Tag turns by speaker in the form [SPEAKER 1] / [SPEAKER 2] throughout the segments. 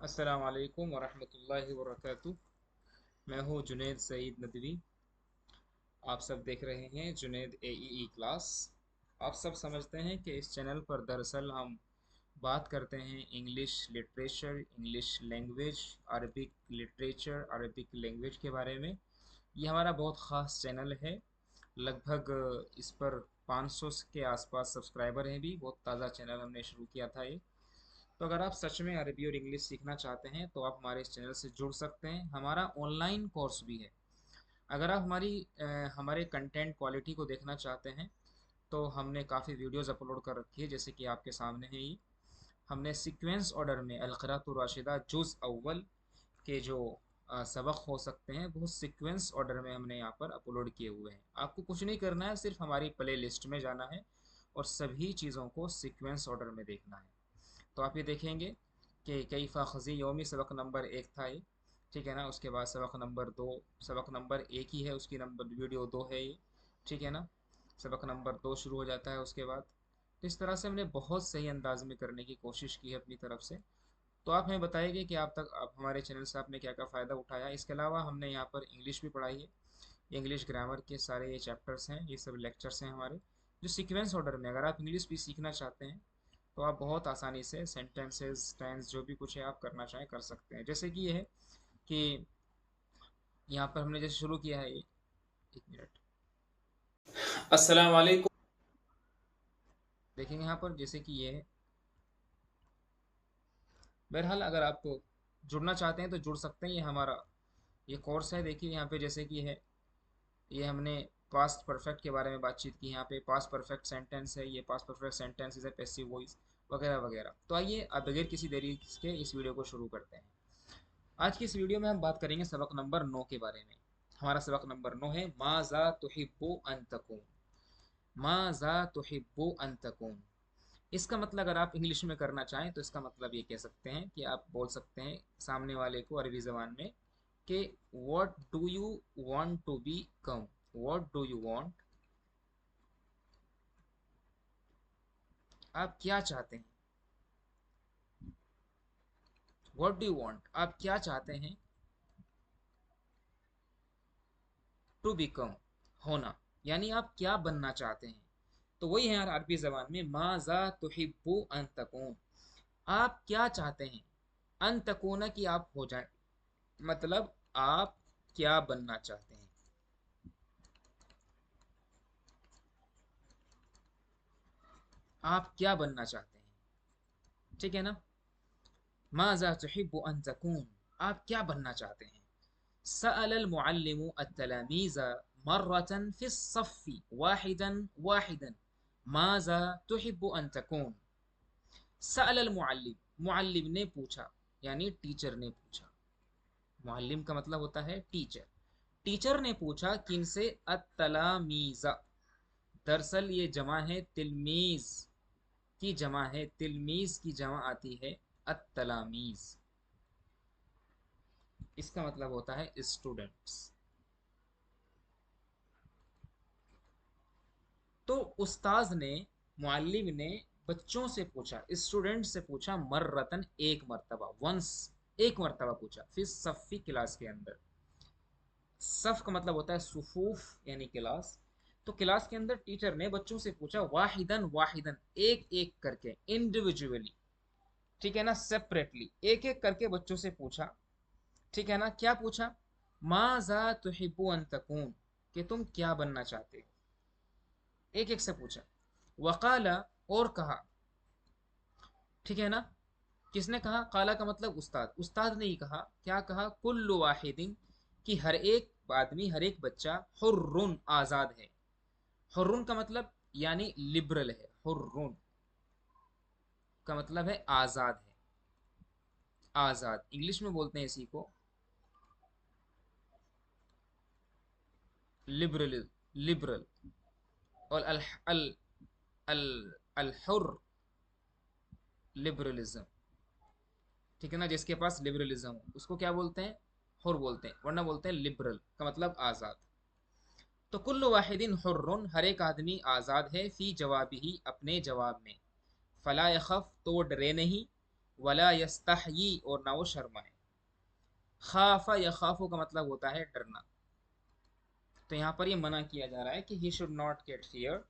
[SPEAKER 1] अस्सलाम वालेकुम वरहमतुल्लाहि वबरकातुह। मैं हूँ जुनैद सईद नदवी। आप सब देख रहे हैं जुनैद AEE क्लास। आप सब समझते हैं कि इस चैनल पर दरअसल हम बात करते हैं English literature, English language, Arabic literature, Arabic language के बारे में। ये हमारा बहुत ख़ास चैनल है। लगभग इस पर 500 के आसपास सब्सक्राइबर हैं। भी बहुत ताज़ा चैनल हमने शुरू किया था ये। तो अगर आप सच में अरबी और इंग्लिश सीखना चाहते हैं तो आप हमारे इस चैनल से जुड़ सकते हैं। हमारा ऑनलाइन कोर्स भी है। अगर आप हमारे कंटेंट क्वालिटी को देखना चाहते हैं तो हमने काफ़ी वीडियोस अपलोड कर रखी है, जैसे कि आपके सामने है ये। हमने सीक्वेंस ऑर्डर में अलक़रातुर राशिदा जुज़ अव्वल के जो सबक हो सकते हैं वो सीक्वेंस ऑर्डर में हमने यहाँ पर अपलोड किए हुए हैं। आपको कुछ नहीं करना है, सिर्फ हमारी प्ले लिस्ट में जाना है और सभी चीज़ों को सीक्वेंस ऑर्डर में देखना है। तो आप ये देखेंगे कि कैफ़ा खज़ी योमी सबक नंबर 1 था ये, ठीक है ना। उसके बाद सबक नंबर 2, सबक नंबर 1 ही है, उसकी नंबर वीडियो 2 है ये, ठीक है ना। सबक नंबर 2 शुरू हो जाता है उसके बाद। तो इस तरह से हमने बहुत सही अंदाज में करने की कोशिश की है अपनी तरफ से। तो आप हमें बताइए कि आप हमारे चैनल से आपने क्या क्या फ़ायदा उठाया। इसके अलावा हमने यहाँ पर इंग्लिश भी पढ़ाई है। इंग्लिश ग्रामर के सारे ये चैप्टर्स हैं, ये सब लेक्चर्स हैं हमारे जो सीक्वेंस ऑर्डर में। अगर आप इंग्लिश भी सीखना चाहते हैं तो आप बहुत आसानी से सेंटेंसेस, टेंस, जो भी कुछ है आप करना चाहें कर सकते हैं। जैसे कि ये है कि यहाँ पर हमने जैसे शुरू किया है ये, एक मिनट, अस्सलाम वालेकुम। देखेंगे यहाँ पर जैसे कि ये है। बहरहाल अगर आप जुड़ना चाहते हैं तो जुड़ सकते हैं। ये हमारा ये कोर्स है। देखिए यहाँ पे जैसे कि है, ये हमने पास्ट परफेक्ट के बारे में बातचीत की। यहाँ पे पास्ट परफेक्ट सेंटेंस है, ये पास्ट परफेक्ट सेंटेंस है, पैसिव वॉइस वगैरह वगैरह। तो आइए अब बगैर किसी देरी के इस वीडियो को शुरू करते हैं। आज की इस वीडियो में हम बात करेंगे सबक नंबर 9 के बारे में। हमारा सबक नंबर 9 है माज़ा तुहिब्बु अन तकून। माज़ा तुहिब्बु अन तकून। इसका मतलब अगर आप इंग्लिश में करना चाहें तो इसका मतलब ये कह सकते हैं कि आप बोल सकते हैं सामने वाले को अरबी ज़बान में कि what do you want to become. What do you want, आप क्या चाहते हैं। व्हाट डू यू वांट, आप क्या चाहते हैं। टू बिकम, होना, यानी आप क्या बनना चाहते हैं। तो वही है यार अरबी जबान में माजा तुहिब्बु अन तकून। आप क्या चाहते हैं। अन तकूना की आप हो जाए, मतलब आप क्या बनना चाहते हैं। आप क्या बनना चाहते हैं, ठीक है ना। माजा तुहिब्बु अन तकून, आप क्या बनना चाहते हैं। सअलल मुअल्लिमु अत-तलामीज़ मर्रतन फ़िस्सफ़्फ़ि वाहिदन वाहिदन माज़ा तुहिब्बु अन तकून। सअलल मुअल्लिम, मुअल्लिम ने पूछा, यानी टीचर ने पूछा। मुअल्लिम का मतलब होता है टीचर। टीचर ने पूछा किनसे, अत-तलामीज़। दरअसल ये जमा है तिलमीज़ की, जमा है तिलमीज़ की, जमा आती है अत-तलामीज़। इसका मतलब होता है स्टूडेंट्स। तो उस्ताज ने, मुअल्लिम ने बच्चों से पूछा, स्टूडेंट से पूछा, मर्रतन एक मर्तबा, वंस एक मर्तबा पूछा, फिर सफ़ी क्लास के अंदर। सफ़ का मतलब होता है सुफूफ यानी क्लास। तो क्लास के अंदर टीचर ने बच्चों से पूछा वाहिदन वाहिदन, एक एक करके, इंडिविजुअली, ठीक है ना, सेपरेटली, एक एक करके बच्चों से पूछा, ठीक है ना। क्या पूछा, माज़ा तुहिब्बु अन तकून, कि तुम क्या बनना चाहते हो। एक एक से पूछा। वकाला, और कहा, ठीक है ना। किसने कहा, काला का मतलब उस्ताद, उस्ताद ने ही कहा। क्या कहा, कुल्लु वाहिदिन, कि हर एक आदमी, हर एक बच्चा, हुर्रुन, आज़ाद है। हुर्रुन का मतलब यानी लिबरल है। हुर्रुन का मतलब है आज़ाद है। आज़ाद इंग्लिश में बोलते हैं इसी को लिबरल, लिबरल। और अल अल अल अल हुर्र, लिबरलिज्म, ठीक है ना। जिसके पास लिबरलिज्म हो उसको क्या बोलते हैं, हुर बोलते हैं, वरना बोलते हैं लिबरल का मतलब आज़ाद। तो कुल्लु वाहिदिन हुर्रुन, हर एक आदमी आज़ाद है, फ़ी जवाबिही, अपने जवाब में। फ़ला यख़फ़, तो वो डरे नहीं। वला यस्तहयी और ना वो शर्माए। खाफा या खाफो का मतलब होता है डरना। तो यहाँ पर ये मना किया जा रहा है कि he should not gate fear,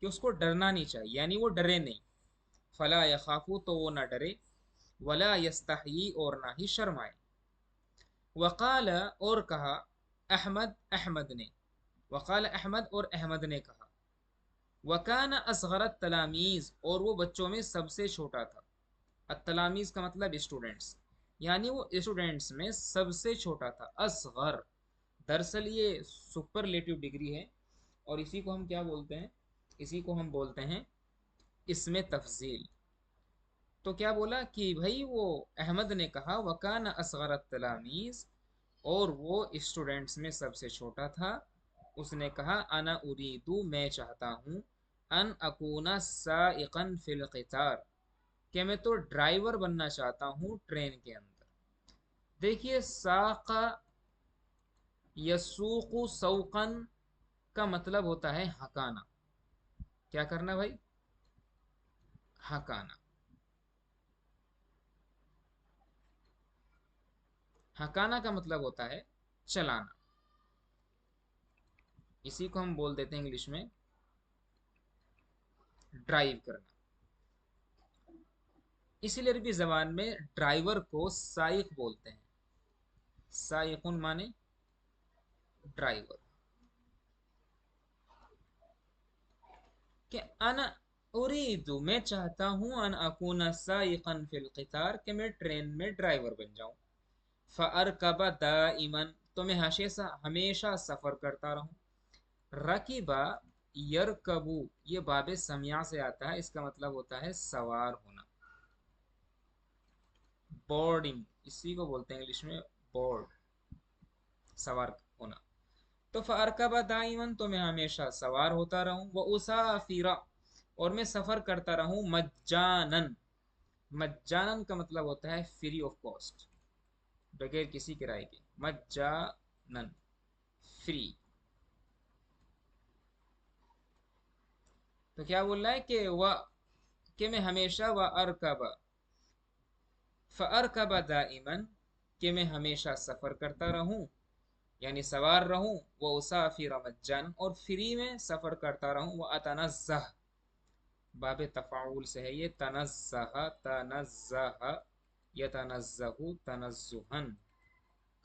[SPEAKER 1] कि उसको डरना नहीं चाहिए, यानी वो डरे नहीं। फला या खाफू तो वो ना डरे, वला यस्तहयी और ना ही शर्माए। वकाल और कहा, अहमद अहमद ने, वकाल अहमद और अहमद ने कहा, वकान असगरत तलामीज़ और वो बच्चों में सबसे छोटा था। अतलामीज़ का मतलब स्टूडेंट्स, यानी वो स्टूडेंट्स में सबसे छोटा था। असगर दरअसल ये सुपरलेटिव डिग्री है, और इसी को हम क्या बोलते हैं, इसी को हम बोलते हैं इसमें तफजील। तो क्या बोला कि भाई वो अहमद ने कहा वकान असगर तलामीज़, और वो स्टूडेंट्स में सबसे छोटा था। उसने कहा अना उरीदू मैं चाहता हूँ, अन अकूना साइकन फिल क़ितार कि मैं तो ड्राइवर बनना चाहता हूँ ट्रेन के अंदर। देखिए साका यसूकु सौकन का मतलब होता है हकाना। क्या करना भाई? हकाना। हकाना का मतलब होता है चलाना। इसी को हम बोल देते हैं इंग्लिश में ड्राइव करना। इसीलिए अरबी जबान में ड्राइवर को साइक बोलते हैं। साइकुन माने ड्राइवर। कि अना उरीदु मैं चाहता हूँ, अन अकूना साइकन फिल क़ितार कि मैं ट्रेन में ड्राइवर बन जाऊं। फ़अरकबा दाइमन तो मैं हमेशा हमेशा सफ़र करता रहूं। रकीबा यरकबू ये बाबे समिया से आता है, इसका मतलब होता है सवार होना। बोर्डिंग इसी को बोलते हैं इंग्लिश में बोर्ड, सवार होना। तो फ़अरकबा दाइमन तो मैं हमेशा सवार होता रहूं। व उसाफिरा और मैं सफ़र करता रहूं मज्जानन। मज्जानन का मतलब होता है फ्री ऑफ कॉस्ट, बगैर किसी किराए के। मज्जानन फ्री। तो क्या बोल रहा है कि वह कि मैं हमेशा व अरकबा फ़अरकबा दाइमन कि मैं हमेशा सफ़र करता रहूं, यानी सवार रहूं। वो उसाफिर मज्जान और फ्री में सफ़र करता रहूं। वह अतनज़्ज़ह बाब तफ़ाउल से है ये, तनज़्ज़ह तनज़्ज़ह यतनज़्ज़हु तनज़्ज़ुहन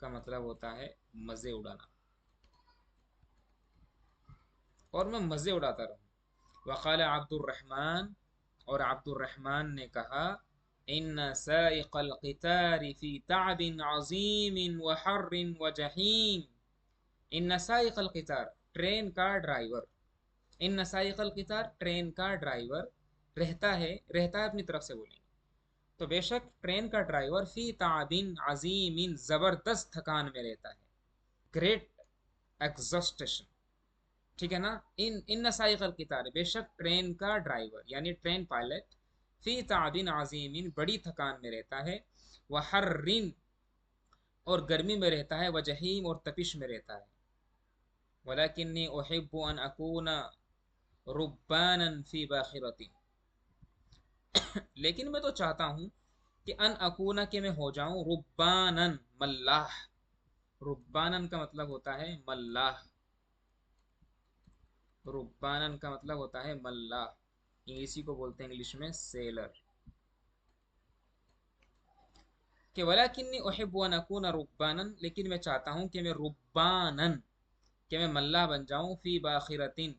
[SPEAKER 1] का मतलब होता है मज़े उड़ाना, और मैं मज़े उड़ाता रहूं। वक़ाल अब्दुर्रहमान और अब्दुर्रहमान ने कहा, इन साइक़ल क़ितार फ़ी तअबिन अज़ीमिन व हर्रिन व जहीम। इन साइक़ल क़ितार ट्रेन का ड्राइवर, इन साइक़ल क़ितार ट्रेन का ड्राइवर रहता है अपनी तरफ से बोलेंगे। तो बेशक ट्रेन का ड्राइवर फ़ी तअबिन अज़ीमिन ज़बरदस्त थकान में रहता है, ग्रेट एग्जॉस्टेशन। ठीक है ना। इन नसाइकल कितार बेशक ट्रेन का ड्राइवर यानी ट्रेन पायलट फी ताबिन आजीमिन बड़ी थकान में रहता है। वह हर्रिन और गर्मी में रहता है, वह जहीम और तपिश में रहता है। वलाकिन्नी उहिब्बु अन अकूना रुब्बानन फी बाखिरतिन लेकिन मैं तो चाहता हूँ कि अन अकूना के मैं हो जाऊं रुब्बानन मल्लाह। रुब्बानन का मतलब होता है मल्लाह। रुब्बानन का मतलब होता है मल्लाह। इसी को बोलते हैं इंग्लिश में सेलर। कि वलाकिन्नी उहिब्बु अन अकूना रुब्बानन लेकिन मैं चाहता हूँ कि मैं रुब्बानन कि मैं मल्लाह बन जाऊँ फी बाखिरतिन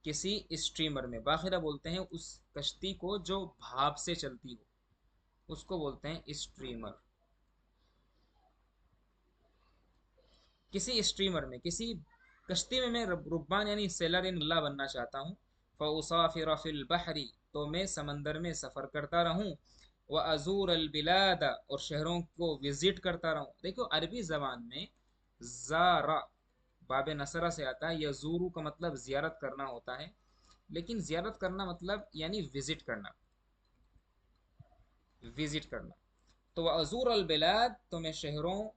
[SPEAKER 1] किसी स्ट्रीमर में। बाखिरा बोलते हैं उस कश्ती को जो भाप से चलती हो, उसको बोलते हैं स्ट्रीमर। किसी स्ट्रीमर में किसी कश्ती में मैं रुब्बान यानी सेलर इन अल्लाह बनना चाहता हूँ। फ़उसाफ़िर फ़िल बहरी तो मैं समंदर में सफ़र करता रहूँ। व अज़ूर अल बिलाद और शहरों को विज़िट करता रहूँ। देखो अरबी ज़बान में ज़ारा बाब नसरा से आता है। यज़ूरू का मतलब ज़ियारत करना होता है, लेकिन ज़ियारत करना मतलब यानी विज़िट करना, विज़िट करना। तो वह अज़ूर अल बिलाद तो मैं शहरों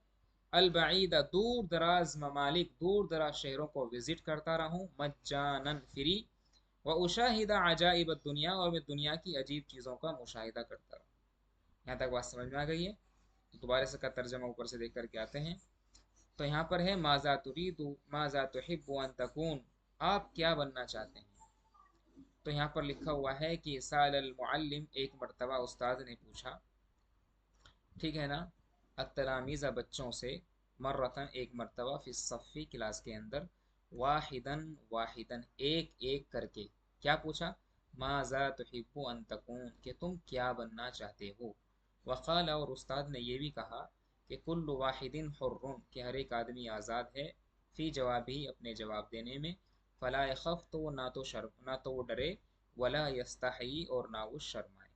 [SPEAKER 1] अलबईदा दूर दराज ममालिक दूर दराज शहरों को विजिट करता रहूं मज्जानन फ्री। व उशाहिदा अजाइब दुनिया और मैं दुनिया की अजीब चीज़ों का मुशाहिदा करता रहूं। यहाँ तक बात समझ में आ गई है। तो दोबारा से का तर्जमा ऊपर से देख करके आते हैं। तो यहाँ पर है माज़ा तुरीदु माज़ा तुहिब्बु अन तकून, आप क्या बनना चाहते हैं। तो यहाँ पर लिखा हुआ है कि साल अल मुअल्लिम, एक मरतबा उस्ताद ने पूछा, ठीक है ना, अतलामीज़ा बच्चों से, मर्रतन एक मरतबा, फिस सफ़ी क्लास के अंदर, वाहिदन वाहिदन एक एक करके, क्या पूछा, माज़ा तुहिब्बु अन तकून, कि तुम क्या बनना चाहते हो। वक़ाल, और उस्ताद ने ये भी कहा कि कुल्लु वाहिदिन हुर्रुन, कि हर एक आदमी आज़ाद है, फ़ी जवाबी, अपने जवाब देने में, फ़ला यख़फ़, तो वो ना तो वो डरे, वला यस्तही, और ना वो शर्माए।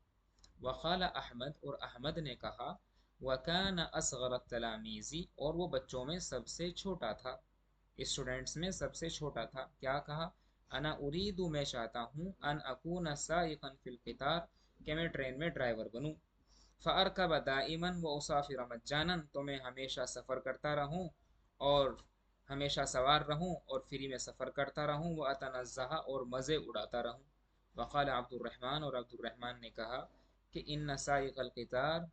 [SPEAKER 1] वक़ाल अहमद, और अहमद ने कहा, वकान असग़र तलामीज़ी, और वो बच्चों में सबसे छोटा था, स्टूडेंट्स में सबसे छोटा था। क्या कहा, अना उरीदु, मैं चाहता हूँ, अन अकून साइक़न फ़िल क़ितार, कि मैं ट्रेन में ड्राइवर बनूँ, फ़अरकब दाइमन व उसाफ़िर मज्जानन, तो मैं हमेशा सफ़र करता रहूँ और हमेशा सवार रहूँ और फ्री में सफ़र करता रहूँ, व अतनज़्ज़ह, और मज़े उड़ाता रहूँ। वक़ाल अब्दुर्रहमान, और अब्दुर्रहमान ने कहा कि इन साइक़ल क़ितार,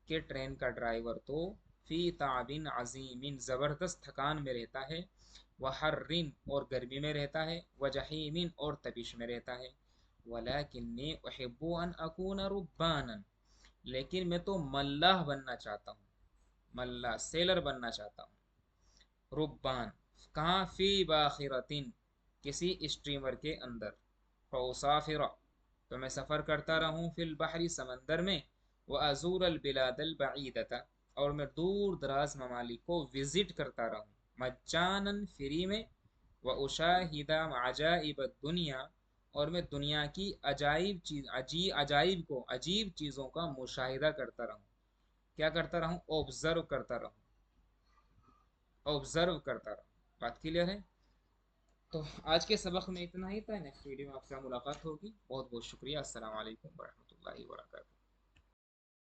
[SPEAKER 1] के ट्रेन का ड्राइवर तो फ़ी ताबिन अज़ीमिन, ज़बरदस्त थकान में रहता है, व हर्रिन, और गर्मी में रहता है, व जहीमिन, और तपिश में रहता है, वलाकिन्नी उहिब्बु अन अकून रुब्बानन, लेकिन मैं तो मल्लाह बनना चाहता हूँ, मल्लाह सेलर बनना चाहता हूँ। रुब्बान, कहाँ, फ़ी बाखिरतिन, किसी स्ट्रीमर के अंदर, फ़उसाफ़िरा, तो मैं सफ़र करता रहूँ, फिल बहरी, समंदर में, व अज़ूर अल बिलादल बईदता, और मैं दूर दराज ममालिक को विज़िट करता रहूँ, मज्जानन, फ्री में, व उशाहिदा अजाइब दुनिया, और मैं दुनिया की अजाइब को, अजीब चीज़ों का मुशाहिदा करता रहूँ। क्या करता रहूँ, ऑब्ज़र्व करता रहूँ, ऑब्ज़र्व करता रहूँ। बात क्लियर है। तो आज के सबक में इतना ही था। नेक्स्ट वीडियो में आपसे मुलाकात होगी। बहुत बहुत शुक्रिया। अस्सलाम वालेकुम वरहमतुल्लाहि वबरकातुहू।